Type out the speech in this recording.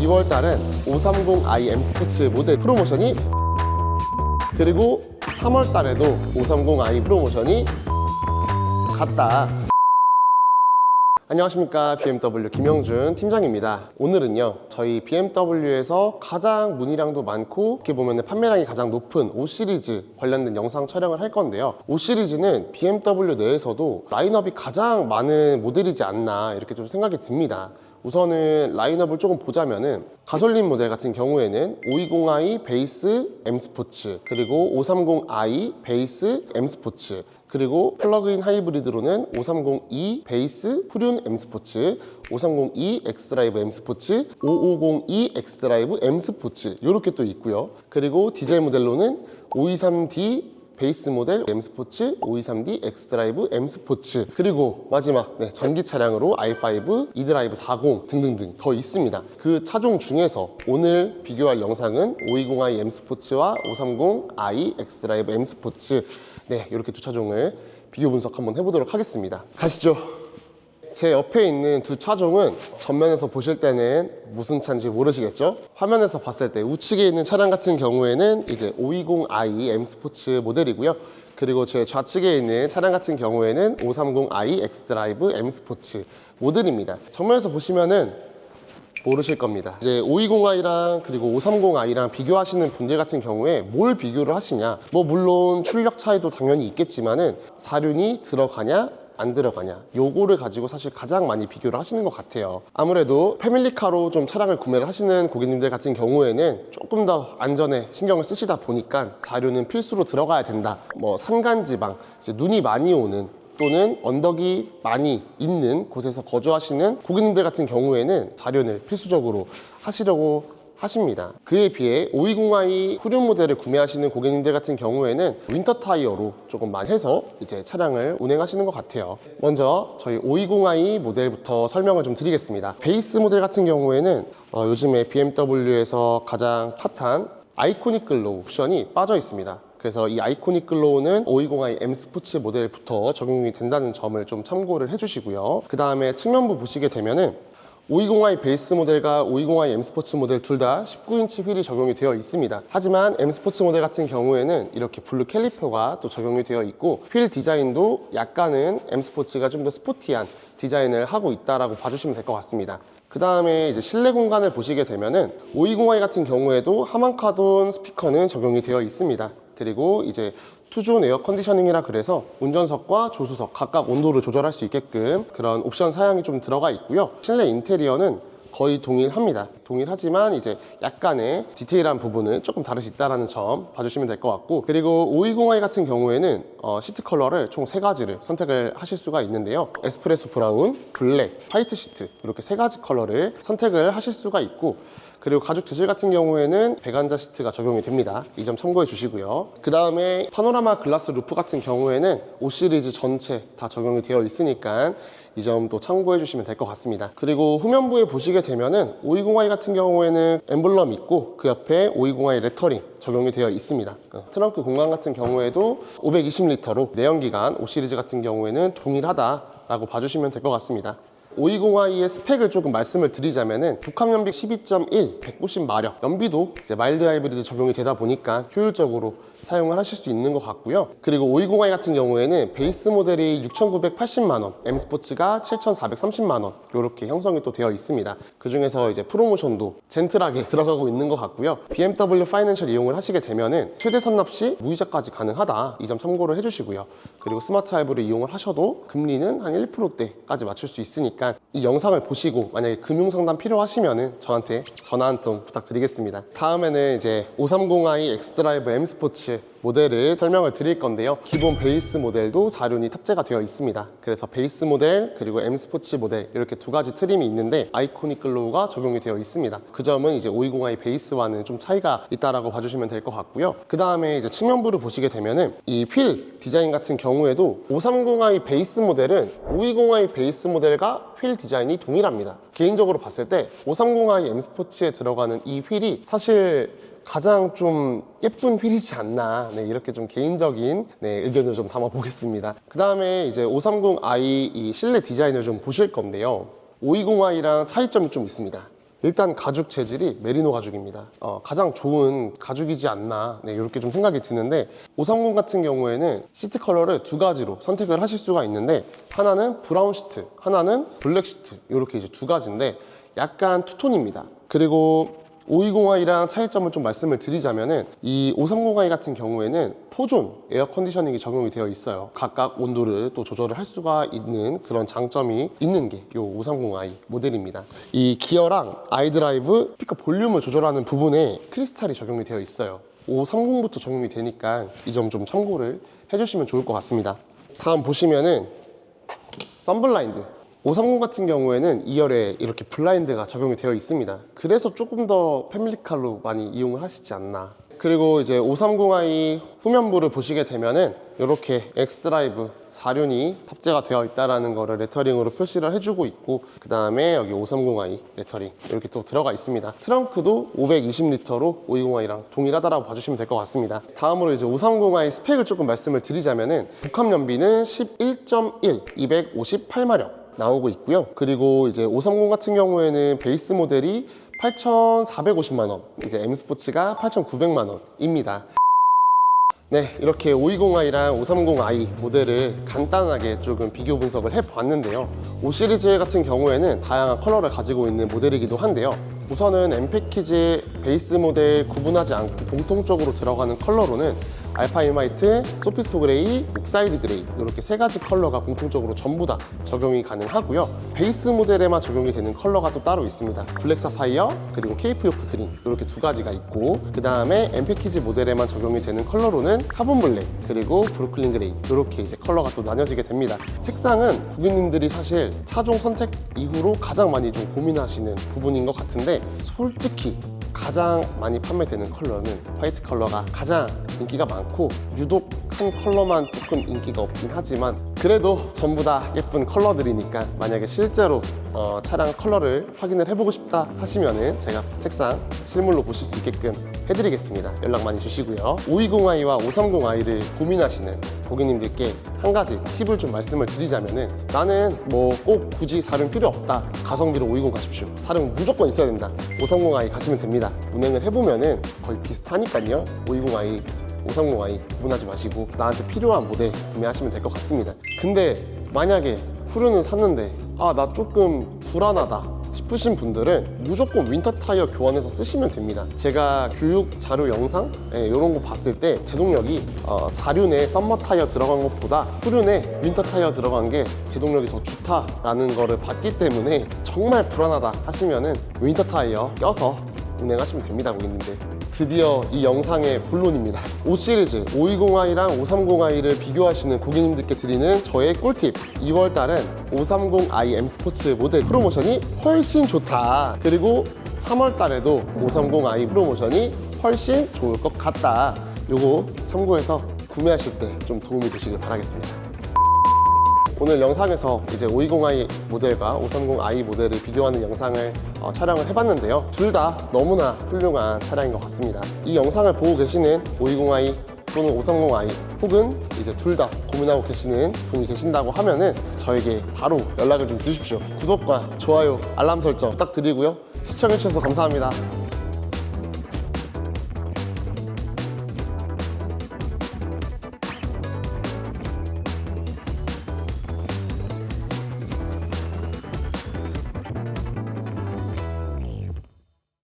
2월 달은 530i M 스포츠 모델 프로모션이, 그리고 3월 달에도 530i 프로모션이 갔다. 안녕하십니까, BMW 김영준 팀장입니다. 오늘은요, 저희 BMW에서 가장 문의량도 많고 어떻게 보면 판매량이 가장 높은 5시리즈 관련된 영상 촬영을 할 건데요. 5시리즈는 BMW 내에서도 라인업이 가장 많은 모델이지 않나 이렇게 좀 생각이 듭니다. 우선은 라인업을 조금 보자면은 가솔린 모델 같은 경우에는 520i 베이스 M 스포츠, 그리고 530i 베이스 M 스포츠, 그리고 플러그인 하이브리드로는 530e 베이스 후륜 M 스포츠, 530e 엑스드라이브 M 스포츠, 550e 엑스드라이브 M 스포츠 이렇게 또 있고요. 그리고 디젤 모델로는 523D 베이스 모델 M 스포츠, 523D 엑스드라이브 M 스포츠, 그리고 마지막 전기 차량으로 i5, e드라이브 40 등등등 더 있습니다. 그 차종 중에서 오늘 비교할 영상은 520i M 스포츠와 530i 엑스드라이브 M 스포츠, 이렇게 두 차종을 비교 분석 한번 해보도록 하겠습니다. 가시죠. 제 옆에 있는 두 차종은 전면에서 보실 때는 무슨 차인지 모르시겠죠? 화면에서 봤을 때 우측에 있는 차량 같은 경우에는 이제 520i M 스포츠 모델이고요. 그리고 제 좌측에 있는 차량 같은 경우에는 530i 엑스드라이브 M 스포츠 모델입니다. 정면에서 보시면은 모르실 겁니다. 이제 520i랑 그리고 530i랑 비교하시는 분들 같은 경우에 뭘 비교를 하시냐? 뭐 물론 출력 차이도 당연히 있겠지만은 사륜이 들어가냐 안 들어가냐, 요거를 가지고 사실 가장 많이 비교를 하시는 것 같아요. 아무래도 패밀리카로 좀 차량을 구매를 하시는 고객님들 같은 경우에는 조금 더 안전에 신경을 쓰시다 보니까 사륜은 필수로 들어가야 된다. 뭐 산간지방, 이제 눈이 많이 오는 또는 언덕이 많이 있는 곳에서 거주하시는 고객님들 같은 경우에는 사륜을 필수적으로 하시려고 하십니다. 그에 비해 520i 후륜 모델을 구매하시는 고객님들 같은 경우에는 윈터 타이어로 조금 많이 해서 이제 차량을 운행하시는 것 같아요. 먼저 저희 520i 모델부터 설명을 좀 드리겠습니다. 베이스 모델 같은 경우에는 요즘에 BMW에서 가장 핫한 아이코닉 글로우 옵션이 빠져 있습니다. 그래서 이 아이코닉 글로우는 520i M 스포츠 모델부터 적용이 된다는 점을 좀 참고를 해주시고요. 그 다음에 측면부 보시게 되면은 520i 베이스 모델과 520i M 스포츠 모델 둘 다 19인치 휠이 적용이 되어 있습니다. 하지만 M 스포츠 모델 같은 경우에는 이렇게 블루 캘리퍼가 또 적용이 되어 있고, 휠 디자인도 약간은 M 스포츠가 좀 더 스포티한 디자인을 하고 있다라고 봐주시면 될 것 같습니다. 그 다음에 이제 실내 공간을 보시게 되면은 520i 같은 경우에도 하만카돈 스피커는 적용이 되어 있습니다. 그리고 이제 투존 에어 컨디셔닝이라 그래서 운전석과 조수석 각각 온도를 조절할 수 있게끔 그런 옵션 사양이 좀 들어가 있고요. 실내 인테리어는 거의 동일합니다. 동일하지만 이제 약간의 디테일한 부분은 조금 다를 수 있다는 점 봐주시면 될 것 같고, 그리고 520i 같은 경우에는 시트 컬러를 총 3가지를 선택을 하실 수가 있는데요. 에스프레소 브라운, 블랙, 화이트 시트 이렇게 3가지 컬러를 선택을 하실 수가 있고, 그리고 가죽 재질 같은 경우에는 배관자 시트가 적용이 됩니다. 이 점 참고해 주시고요. 그 다음에 파노라마 글라스 루프 같은 경우에는 5시리즈 전체 다 적용이 되어 있으니까 이 점도 참고해 주시면 될 것 같습니다. 그리고 후면부에 보시게 되면은 520i 같은 경우에는 엠블럼 있고 그 옆에 520i 레터링 적용이 되어 있습니다. 트렁크 공간 같은 경우에도 520리터로 내연기관 5시리즈 같은 경우에는 동일하다라고 봐주시면 될 것 같습니다. 520i의 스펙을 조금 말씀을 드리자면은 독합연비 12.1, 190마력, 연비도 이제 마일드 하이브리드 적용이 되다 보니까 효율적으로 사용을 하실 수 있는 것 같고요. 그리고 520i 같은 경우에는 베이스 모델이 6,980만원, M 스포츠가 7,430만원 이렇게 형성이 또 되어 있습니다. 그 중에서 이제 프로모션도 젠틀하게 들어가고 있는 것 같고요. BMW 파이낸셜 이용을 하시게 되면은 최대 선납 시 무이자까지 가능하다, 이 점 참고를 해주시고요. 그리고 스마트 할부를 이용을 하셔도 금리는 한 1%대까지 맞출 수 있으니까 이 영상을 보시고 만약에 금융상담 필요하시면은 저한테 전화 한 통 부탁드리겠습니다. 다음에는 이제 530i 엑스드라이브 M 스포츠 모델을 설명을 드릴 건데요. 기본 베이스 모델도 4륜이 탑재가 되어 있습니다. 그래서 베이스 모델 그리고 M 스포츠 모델 이렇게 두 가지 트림이 있는데 아이코닉 글로우가 적용이 되어 있습니다. 그 점은 이제 520i 베이스와는 좀 차이가 있다라고 봐주시면 될 것 같고요. 그 다음에 이제 측면부를 보시게 되면은 이 휠 디자인 같은 경우에도 530i 베이스 모델은 520i 베이스 모델과 휠 디자인이 동일합니다. 개인적으로 봤을 때 530i M 스포츠에 들어가는 이 휠이 사실 가장 좀 예쁜 휠이지 않나, 이렇게 좀 개인적인 의견을 좀 담아 보겠습니다. 그 다음에 이제 530i 이 실내 디자인을 좀 보실 건데요. 520i랑 차이점이 좀 있습니다. 일단 가죽 재질이 메리노 가죽입니다. 가장 좋은 가죽이지 않나, 네, 이렇게 좀 생각이 드는데 530 같은 경우에는 시트 컬러를 두 가지로 선택을 하실 수가 있는데 하나는 브라운 시트, 하나는 블랙 시트, 이렇게 이제 두 가지인데 약간 투톤입니다. 그리고 520i랑 차이점을 좀 말씀을 드리자면은 이 530i 같은 경우에는 포존 에어 컨디셔닝이 적용이 되어 있어요. 각각 온도를 또 조절을 할 수가 있는 그런 장점이 있는 게 이 530i 모델입니다. 이 기어랑 아이드라이브 스피커 볼륨을 조절하는 부분에 크리스탈이 적용이 되어 있어요. 530부터 적용이 되니까 이 점 좀 참고를 해주시면 좋을 것 같습니다. 다음 보시면은 선블라인드, 530 같은 경우에는 2열에 이렇게 블라인드가 적용이 되어 있습니다. 그래서 조금 더 패밀리카로 많이 이용을 하시지 않나. 그리고 이제 530i 후면부를 보시게 되면은 이렇게 엑스드라이브 4륜이 탑재가 되어 있다는 거를 레터링으로 표시를 해주고 있고, 그 다음에 여기 530i 레터링 이렇게 또 들어가 있습니다. 트렁크도 520L로 520i랑 동일하다라고 봐주시면 될 것 같습니다. 다음으로 이제 530i 스펙을 조금 말씀을 드리자면은 복합 연비는 11.1, 258마력 나오고 있고요. 그리고 이제 530 같은 경우에는 베이스 모델이 8,450만 원, 이제 M 스포츠가 8,900만 원입니다. 네, 이렇게 520i랑 530i 모델을 간단하게 조금 비교 분석을 해봤는데요. 5 시리즈 같은 경우에는 다양한 컬러를 가지고 있는 모델이기도 한데요. 우선은 M 패키지 베이스 모델 구분하지 않고 공통적으로 들어가는 컬러로는 알파인 화이트, 소피스트 그레이, 옥사이드 그레이 이렇게 세 가지 컬러가 공통적으로 전부 다 적용이 가능하고요. 베이스 모델에만 적용이 되는 컬러가 또 따로 있습니다. 블랙 사파이어, 그리고 케이프 요크 그린 이렇게 두 가지가 있고, 그 다음에 M 패키지 모델에만 적용이 되는 컬러로는 카본 블랙, 그리고 브루클린 그레이 이렇게 이제 컬러가 또 나뉘어지게 됩니다. 색상은 고객님들이 사실 차종 선택 이후로 가장 많이 좀 고민하시는 부분인 것 같은데, 솔직히 가장 많이 판매되는 컬러는 화이트 컬러가 가장 인기가 많고, 유독 한 컬러만 조금 인기가 없긴 하지만 그래도 전부 다 예쁜 컬러들이니까 만약에 실제로 차량 컬러를 확인을 해보고 싶다 하시면은 제가 색상 실물로 보실 수 있게끔 해드리겠습니다. 연락 많이 주시고요. 520i와 530i를 고민하시는 고객님들께 한 가지 팁을 좀 말씀을 드리자면은, 나는 뭐 꼭 굳이 사륜 필요 없다, 가성비로 520 가십시오, 사륜 무조건 있어야 된다, 530i 가시면 됩니다. 운행을 해보면은 거의 비슷하니까요. 520i 530i 구분하지 마시고 나한테 필요한 모델 구매하시면 될 것 같습니다. 근데 만약에 후륜을 샀는데 나 조금 불안하다 싶으신 분들은 무조건 윈터 타이어 교환해서 쓰시면 됩니다. 제가 교육 자료 영상 이런 거 봤을 때 제동력이 4륜에 썸머 타이어 들어간 것보다 후륜에 윈터 타이어 들어간 게 제동력이 더 좋다라는 거를 봤기 때문에 정말 불안하다 하시면은 윈터 타이어 껴서 운행하시면 됩니다, 고객님들. 드디어 이 영상의 본론입니다. 5 시리즈 520i랑 530i를 비교하시는 고객님들께 드리는 저의 꿀팁. 2월달은 530i M 스포츠 모델 프로모션이 훨씬 좋다. 그리고 3월달에도 530i 프로모션이 훨씬 좋을 것 같다. 요거 참고해서 구매하실 때 좀 도움이 되시길 바라겠습니다. 오늘 영상에서 이제 520i 모델과 530i 모델을 비교하는 영상을 촬영을 해봤는데요. 둘 다 너무나 훌륭한 차량인 것 같습니다. 이 영상을 보고 계시는 520i 또는 530i 혹은 이제 둘 다 고민하고 계시는 분이 계신다고 하면은 저에게 바로 연락을 좀 주십시오. 구독과 좋아요, 알람 설정 부탁드리고요. 시청해주셔서 감사합니다.